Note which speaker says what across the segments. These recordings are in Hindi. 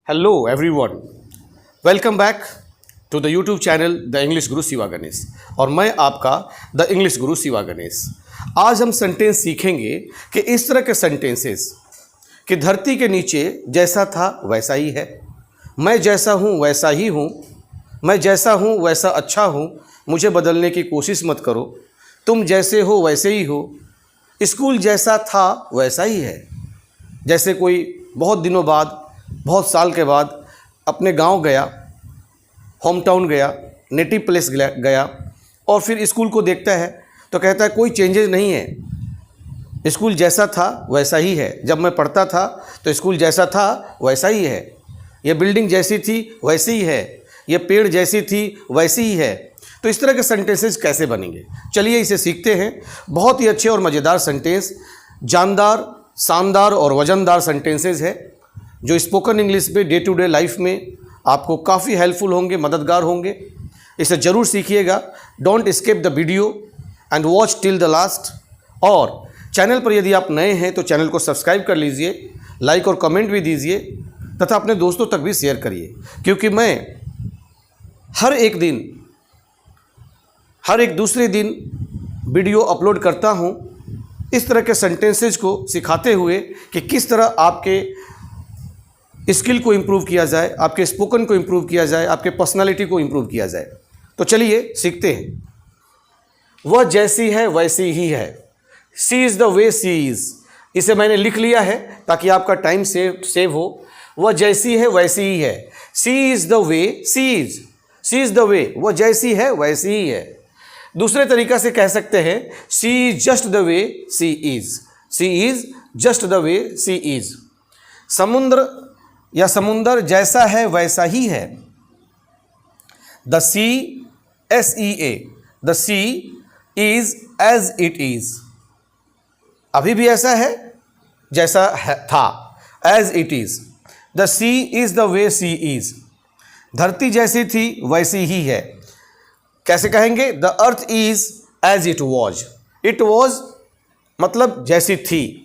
Speaker 1: Hello everyone, welcome back to the YouTube channel the English guru Shiva Ganesh और मैं आपका the English guru Shiva Ganesh. आज हम सेंटेंस सीखेंगे कि इस तरह के सेंटेंसेस कि धरती के नीचे जैसा था वैसा ही है, मैं जैसा हूँ वैसा ही हूँ, मैं जैसा हूँ वैसा अच्छा हूँ, मुझे बदलने की कोशिश मत करो, तुम जैसे हो वैसे ही हो, स्कूल जैसा था वैसा ही है। जैसे कोई बहुत दिनों बाद, बहुत साल के बाद अपने गांव गया, होम टाउन गया, नेटिव प्लेस गया और फिर स्कूल को देखता है तो कहता है कोई चेंजेस नहीं है, स्कूल जैसा था वैसा ही है। जब मैं पढ़ता था तो स्कूल जैसा था वैसा ही है, ये बिल्डिंग जैसी थी वैसी ही है, ये पेड़ जैसी थी वैसी ही है। तो इस तरह के सेंटेंसेस कैसे बनेंगे, चलिए इसे सीखते हैं। बहुत ही अच्छे और मज़ेदार सेंटेंस, जानदार, शानदार और वजनदार सेंटेंसेस है जो स्पोकन इंग्लिश में डे टू डे लाइफ में आपको काफ़ी हेल्पफुल होंगे, मददगार होंगे। इसे ज़रूर सीखिएगा। Don't skip the video and watch till the last. और चैनल पर यदि आप नए हैं तो चैनल को सब्सक्राइब कर लीजिए, लाइक और कमेंट भी दीजिए तथा अपने दोस्तों तक भी शेयर करिए, क्योंकि मैं हर एक दूसरे दिन वीडियो अपलोड करता हूँ इस तरह के सेंटेंसेज को सिखाते हुए कि किस तरह आपके स्किल को इम्प्रूव किया जाए, आपके स्पोकन को इम्प्रूव किया जाए, आपके पर्सनालिटी को इम्प्रूव किया जाए। तो चलिए सीखते हैं। वह जैसी है वैसी ही है, she is the way C is. इसे मैंने लिख लिया है ताकि आपका टाइम सेव हो। वह जैसी है वैसी ही है, she is the way C is, she is the way, वह जैसी है वैसी ही है। दूसरे तरीका से कह सकते हैं she is just the way C is, she is just the way C is. समुद्र या समुंदर जैसा है वैसा ही है, the sea SEA, the sea is as it is. अभी भी ऐसा है जैसा था, as it is. The sea is the way C is. धरती जैसी थी वैसी ही है। कैसे कहेंगे? The earth is as it was. It was मतलब जैसी थी,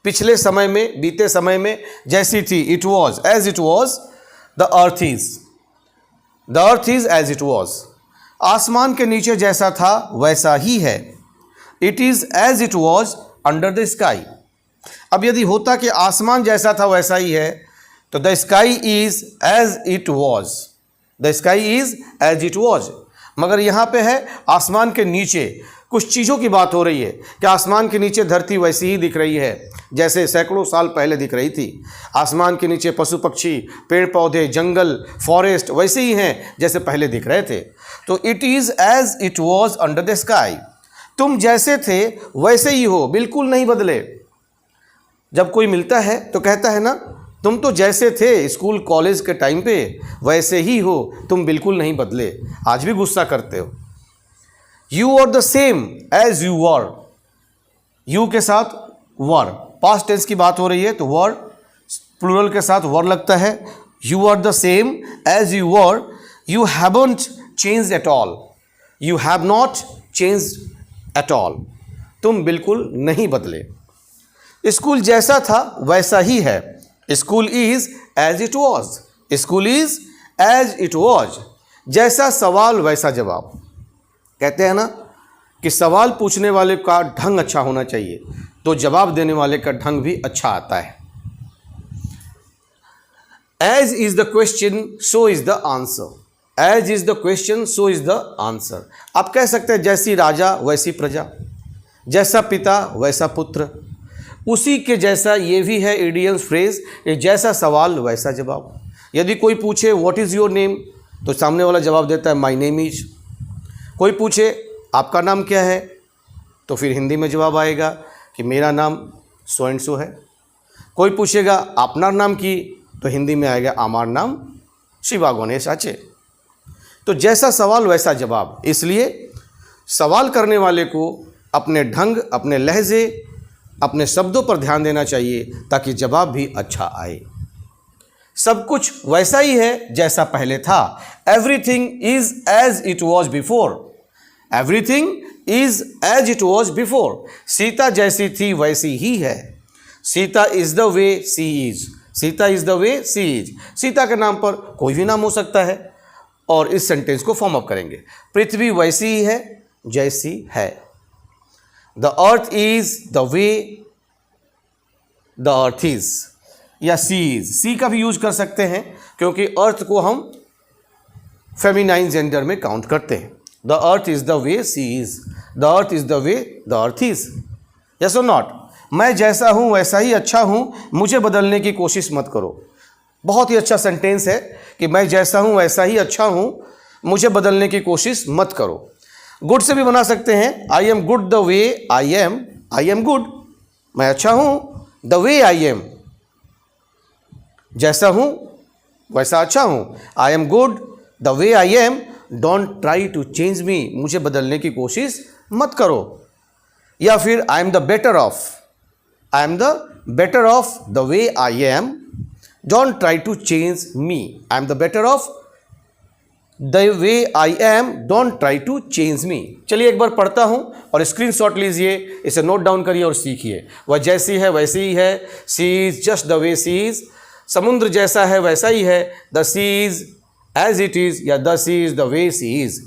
Speaker 1: पिछले समय में, बीते समय में जैसी थी। It was as it was, the earth is, the earth is as it was. आसमान के नीचे जैसा था वैसा ही है, it is as it was under the sky. अब यदि होता कि आसमान जैसा था वैसा ही है तो the sky is as it was, the sky is as it was. मगर यहाँ पे है आसमान के नीचे कुछ चीज़ों की बात हो रही है कि आसमान के नीचे धरती वैसी ही दिख रही है जैसे सैकड़ों साल पहले दिख रही थी। आसमान के नीचे पशु पक्षी, पेड़ पौधे, जंगल, फॉरेस्ट वैसे ही हैं जैसे पहले दिख रहे थे। तो it is as it was under the sky. तुम जैसे थे वैसे ही हो, बिल्कुल नहीं बदले। जब कोई मिलता है तो कहता है ना, तुम तो जैसे थे स्कूल कॉलेज के टाइम पे वैसे ही हो, तुम बिल्कुल नहीं बदले। आज भी गुस्सा करते हो। You are the same as you were. You के साथ वर, पास्ट टेंस की बात हो रही है तो वर प्लूरल के साथ वर लगता है। You are the same as you were, you haven't changed at all, you have not changed at all. तुम बिल्कुल नहीं बदले। स्कूल जैसा था वैसा ही है, school is as it was, school is as it was. जैसा सवाल वैसा जवाब। कहते हैं ना कि सवाल पूछने वाले का ढंग अच्छा होना चाहिए तो जवाब देने वाले का ढंग भी अच्छा आता है। As is the question so is the answer, as is the question so is the answer. आप कह सकते हैं जैसी राजा वैसी प्रजा, जैसा पिता वैसा पुत्र। उसी के जैसा ये भी है इडियम्स फ्रेज, जैसा सवाल वैसा जवाब। यदि कोई पूछे व्हाट इज़ योर नेम तो सामने वाला जवाब देता है माई नेम इज। कोई पूछे आपका नाम क्या है तो फिर हिंदी में जवाब आएगा कि मेरा नाम सो एंड सो है। कोई पूछेगा आपनार नाम की तो हिंदी में आएगा आमार नाम शिवा गणेश आचे। तो जैसा सवाल वैसा जवाब। इसलिए सवाल करने वाले को अपने ढंग, अपने लहजे, अपने शब्दों पर ध्यान देना चाहिए ताकि जवाब भी अच्छा आए। सब कुछ वैसा ही है जैसा पहले था। Everything is as it was before, everything is as it was before. Sita जैसी थी वैसी ही है, Sita is the way C is, Sita is the way C is. Sita के नाम पर कोई भी नाम हो सकता है और इस सेंटेंस को फॉर्म अप करेंगे। पृथ्वी वैसी ही है जैसी है। The earth is the way the earth is, या सी इज। सी का भी यूज कर सकते हैं क्योंकि अर्थ को हम फेमिनाइन जेंडर में काउंट करते हैं। The earth is the way C is, the earth is the way the earth is. Yes और नॉट? मैं जैसा हूं वैसा ही अच्छा हूं, मुझे बदलने की कोशिश मत करो। बहुत ही अच्छा सेंटेंस है कि मैं जैसा हूं वैसा ही अच्छा हूं, मुझे बदलने की कोशिश मत करो। गुड से भी बना सकते हैं। आई am good the way I am good. मैं अच्छा हूं द वे आई एम, जैसा हूं वैसा अच्छा हूं। I am good the way I am, don't try to change me, मुझे बदलने की कोशिश मत करो। या फिर I am the better off, I am the better off the way I am, don't try to change me. I am the better off the way I am, don't try to change me. चलिए एक बार पढ़ता हूँ और स्क्रीनशॉट लीजिए, इसे नोट डाउन करिए और सीखिए। वह जैसी है वैसी ही है, she is just the way C is. समुद्र जैसा है वैसा ही है, the sea is as it is, या the sea is the way C is.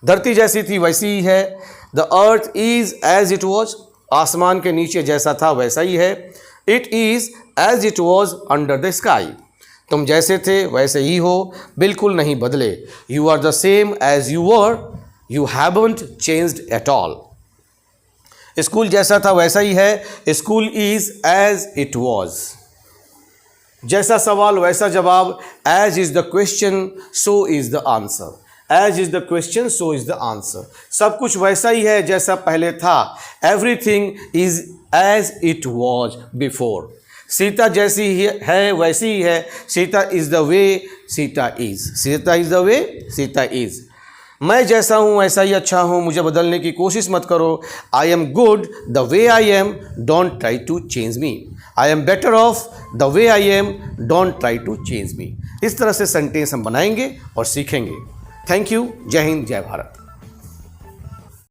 Speaker 1: धरती जैसी थी वैसी ही है, the earth is as it was. आसमान के नीचे जैसा था वैसा ही है, it is as it was under the sky. तुम जैसे थे वैसे ही हो, बिल्कुल नहीं बदले। You are the same as you were, you haven't changed at all. School जैसा था वैसा ही है, school is as it was. जैसा सवाल वैसा जवाब, as is the question so is the answer. As is the question so is the answer. सब कुछ वैसा ही है जैसा पहले था। Everything is as it was before. Sita जैसी ही है वैसी ही है, Sita is the way Sita is, Sita is the way Sita is. मैं जैसा हूँ वैसा ही अच्छा हूँ, मुझे बदलने की कोशिश मत करो। I am good the way I am, don't try to change me. I am better off the way I am, don't try to change me. इस तरह से सेंटेंस हम बनाएंगे और सीखेंगे। Thank you. जय हिंद, जय भारत।